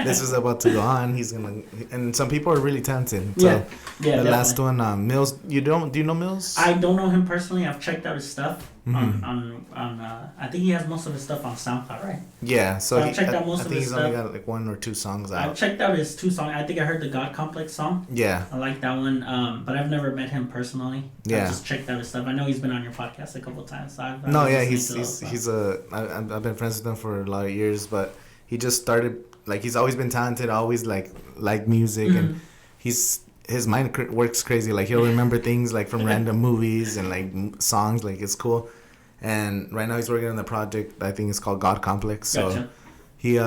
This is about to go on. He's gonna, and some people are really talented. So the last one, Mills. Do you know Mills? I don't know him personally. I've checked out his stuff on I think he has most of his stuff on Soundcloud, right? Yeah. So I've checked out most of his stuff. I think he's only got like 1 or 2 songs out. I've checked out his 2 songs. I think I heard the God Complex song. Yeah. I like that one. But I've never met him personally. Yeah. I've just checked out his stuff. I know he's been on your podcast a couple of times. So I've I've been friends with him for a lot of years, but he just started. Like he's always been talented, always like music, and his mind works crazy. Like he'll remember things like from random movies and like songs. Like it's cool. And right now he's working on the project. I think it's called God Complex. So he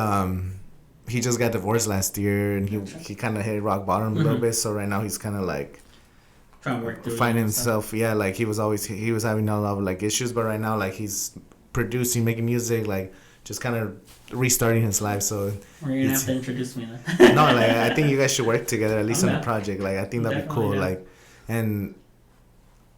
just got divorced last year, and he kind of hit rock bottom a little bit. So right now he's kind of like trying to work through finding himself. Yeah, like he was having a lot of like issues, but right now like he's producing, making music, like just kind of restarting his life. So you're gonna have to introduce me then. No, like I think you guys should work together at least on a project. Like I think that'd be cool. Down. Like, and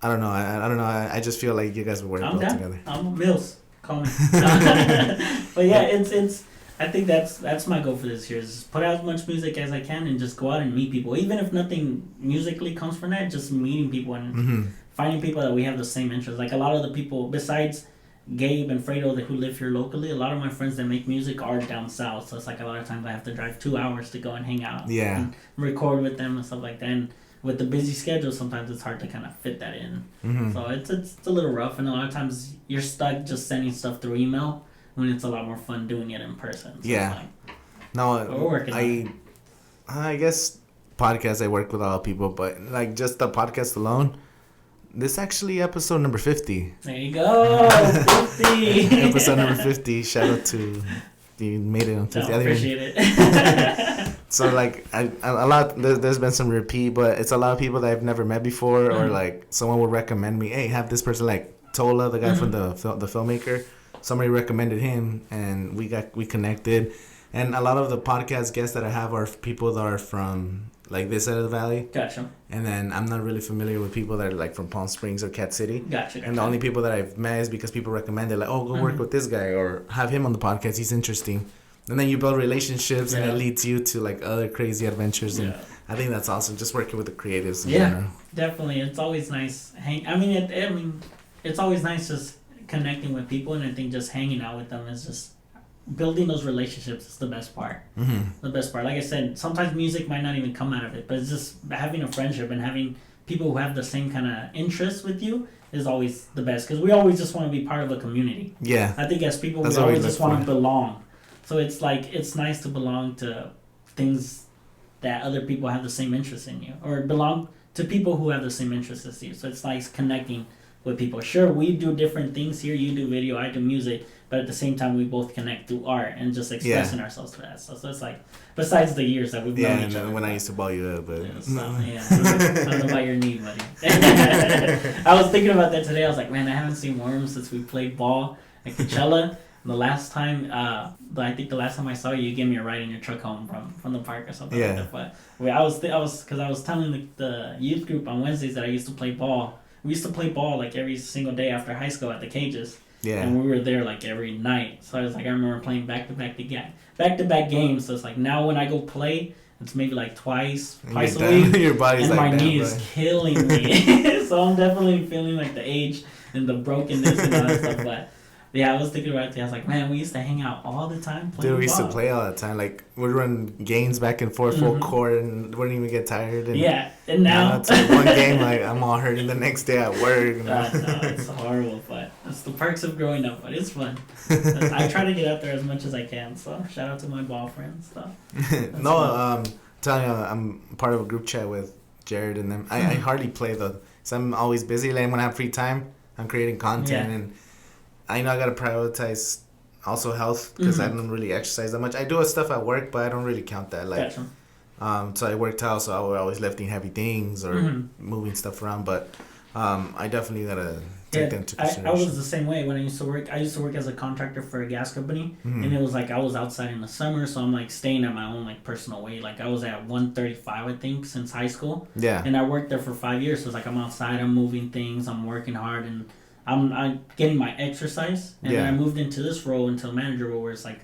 I don't know. I don't know. I just feel like you guys would work well together. I'm Mills. Call me. But yeah, it's. I think that's my goal for this year is put out as much music as I can and just go out and meet people. Even if nothing musically comes from that, just meeting people and finding people that we have the same interests. Like a lot of the people besides Gabe and Fredo who live here locally, a lot of my friends that make music are down south. So it's like a lot of times I have to drive 2 hours to go and hang out and record with them and stuff like that. And with the busy schedule, sometimes it's hard to kind of fit that in. So it's a little rough, and a lot of times you're stuck just sending stuff through email when it's a lot more fun doing it in person. So I guess podcasts I work with a lot of people, but like just the podcast alone, this is actually episode number 50. There you go, 50. Episode number 50. Shout out to you, made it on 50. I appreciate it. So like a lot, there's been some repeat, but it's a lot of people that I've never met before, or like someone will recommend me, hey, have this person, like Tola, the guy from the filmmaker. Somebody recommended him, and we connected. And a lot of the podcast guests that I have are people that are from like this side of the valley. Gotcha. And then I'm not really familiar with people that are like from Palm Springs or Cat City. Gotcha. And the only people that I've met is because people recommended, like, oh, go work with this guy or have him on the podcast. He's interesting. And then you build relationships, and it leads you to like other crazy adventures. And I think that's awesome. Just working with the creatives. In general. Definitely. It's always nice. It's always nice just connecting with people, and I think just hanging out with them is just building those relationships is the best part. The best part. Like I said, sometimes music might not even come out of it, but it's just having a friendship and having people who have the same kind of interests with you is always the best, because we always just want to be part of a community. I think as people, we always just want to belong. So it's like, it's nice to belong to things that other people have the same interest in you, or belong to people who have the same interests as you. So it's nice connecting with people. Sure, we do different things here. You do video, I do music, but at the same time, we both connect through art and just expressing ourselves to that. So it's like, besides the years that we've known each other. When I used to ball you up, but... I don't know about your knee, buddy. I was thinking about that today. I was like, man, I haven't seen Worm since we played ball at Coachella. The last time, I think the last time I saw you, you gave me a ride in your truck home from the park or something like that. But I was telling the youth group on Wednesdays that I used to play ball. We used to play ball like every single day after high school at the cages. And we were there like every night. So I was like, I remember playing back-to-back games. So it's like now when I go play, it's maybe like twice a week. Your body's and like my knee is killing me. So I'm definitely feeling like the age and the brokenness and all that stuff. But yeah, I was thinking about it. I was like, man, we used to hang out all the time playing Dude, we used to play all the time. Like, we'd run games back and forth, full court, and wouldn't even get tired. And and now... it's like one game, like, I'm all hurting the next day at work. No, it's horrible, but it's the perks of growing up, but it's fun. I try to get out there as much as I can, so shout out to my ball friends. So telling you, I'm part of a group chat with Jared and them. I hardly play though, so I'm always busy. Like when I have free time, I'm creating content, and I know I gotta prioritize also health because I don't really exercise that much. I do stuff at work, but I don't really count that. Like, so I worked out, so I was always lifting heavy things or moving stuff around. But I definitely gotta take that into consideration. I was the same way when I used to work. I used to work as a contractor for a gas company, and it was like I was outside in the summer, so I'm like staying at my own like personal weight. Like I was at 135, I think, since high school. Yeah. And I worked there for 5 years, so it's like I'm outside, I'm moving things, I'm working hard, and I'm getting my exercise. And then I moved into this role, into a manager role, where it's like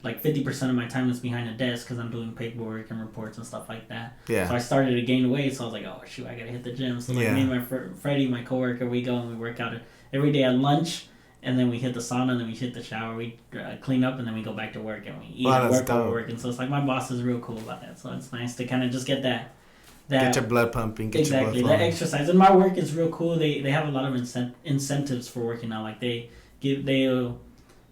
50% of my time is behind a desk because I'm doing paperwork and reports and stuff like that. Yeah. So I started to gain weight, so I was like, oh shoot, I gotta hit the gym. So like me and my Freddie, my coworker, we go and we work out every day at lunch, and then we hit the sauna, and then we hit the shower, we clean up, and then we go back to work and we eat at work while we're working. So it's like my boss is real cool about that. So it's nice to kind of just get that get your blood pumping, get your blood flowing. That exercise. And my work is real cool. They have a lot of incentives for working out. Like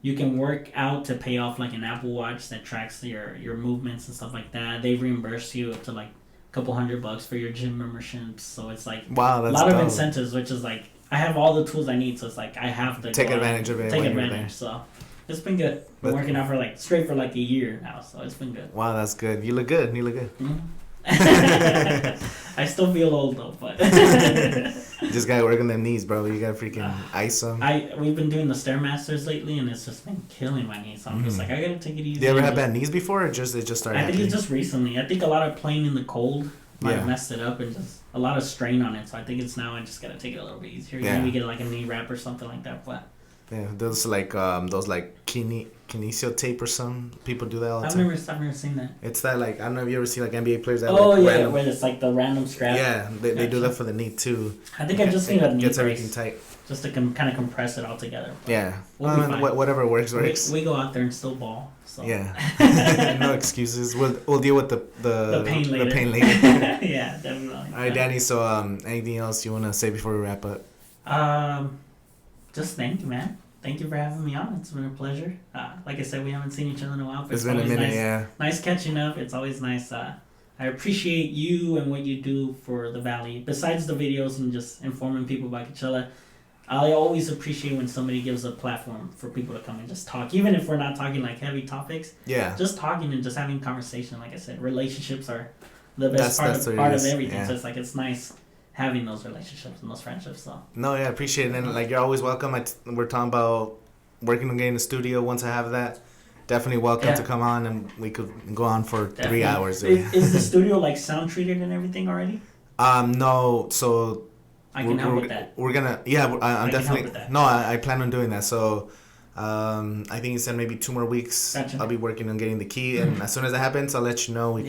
you can work out to pay off like an Apple Watch that tracks your movements and stuff like that. They reimburse you up to like a couple $100 for your gym memberships. So it's like a lot of incentives, which is like I have all the tools I need. So it's like I have to take advantage of it. Take advantage. So it's been good. Been working out for like straight for like a year now. So it's been good. Wow, that's good. You look good. Mm-hmm. I still feel old though, but you just gotta work on them knees, bro. You gotta freaking ice them. We've been doing the Stairmasters lately, and it's just been killing my knees. So I'm just like, I gotta take it easy. Do you ever have bad knees before, or it just started? I think it's just recently. I think a lot of playing in the cold might have messed it up, and just a lot of strain on it. So I think it's now I just gotta take it a little bit easier. Maybe get like a knee wrap or something like that. But yeah, those kinesio tape or something. People do that all the time. I've never seen that. It's that like I don't know if you ever see like NBA players that random, where it's like the random strap. Yeah, they do that for the knee too. I think I just need a knee gets everything tight. Just to kind of compress it all together. Yeah, whatever works. We go out there and still ball. So. Yeah, no excuses. We'll deal with the pain later. The pain later. Yeah, definitely. All right, Danny. So anything else you want to say before we wrap up? Just thank you, man. Thank you for having me on. It's been a pleasure. Like I said, we haven't seen each other in a while. But it's been a minute, nice catching up. It's always nice. I appreciate you and what you do for the Valley. Besides the videos and just informing people about Coachella, I always appreciate when somebody gives a platform for people to come and just talk. Even if we're not talking like heavy topics. Yeah. Just talking and just having conversation. Like I said, relationships are the best part of everything. Yeah. So it's like it's nice having those relationships and those friendships. So I appreciate it. And like you're always welcome. We're talking about working on getting the studio. Once I have that, definitely welcome to come on, and we could go on for 3 hours. Is the studio like sound treated and everything already? No. So I can help with that. We're gonna I'm definitely I plan on doing that. So I think you said maybe 2 more weeks. Gotcha. I'll be working on getting the key, and as soon as that happens, I'll let you know. We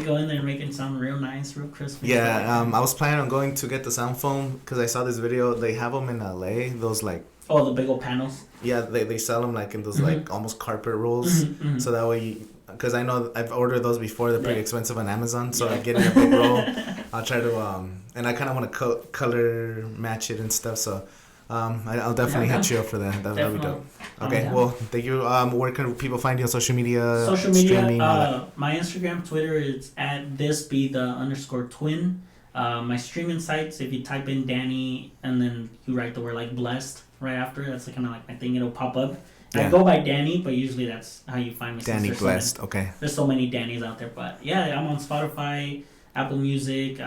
go in there and make it sound real nice, real crisp. Yeah, I was planning on going to get the sound foam because I saw this video. They have them in LA. Those like the big old panels. Yeah, they sell them like in those like almost carpet rolls. So that way, because I know I've ordered those before. They're pretty expensive on Amazon. So I get in a big roll. I'll try to and I kind of want to color match it and stuff. So. I'll definitely hit you up for that. That'll be dope. Okay, well, thank you. Where can people find you on social media? Streaming, my Instagram, Twitter is @thisbe_twin. My streaming sites, if you type in Danny and then you write the word like blessed right after, that's kind of like my thing. It'll pop up. I go by Danny, but usually that's how you find me. Danny Blessed. Okay. There's so many Dannys out there, but yeah, I'm on Spotify, Apple Music,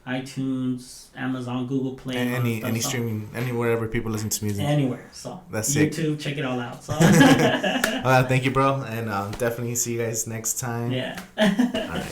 iTunes, Amazon, Google Play, and any streaming, wherever people listen to music. Anywhere. So that's YouTube, check it all out. So thank you, bro, and definitely see you guys next time. Yeah. All right.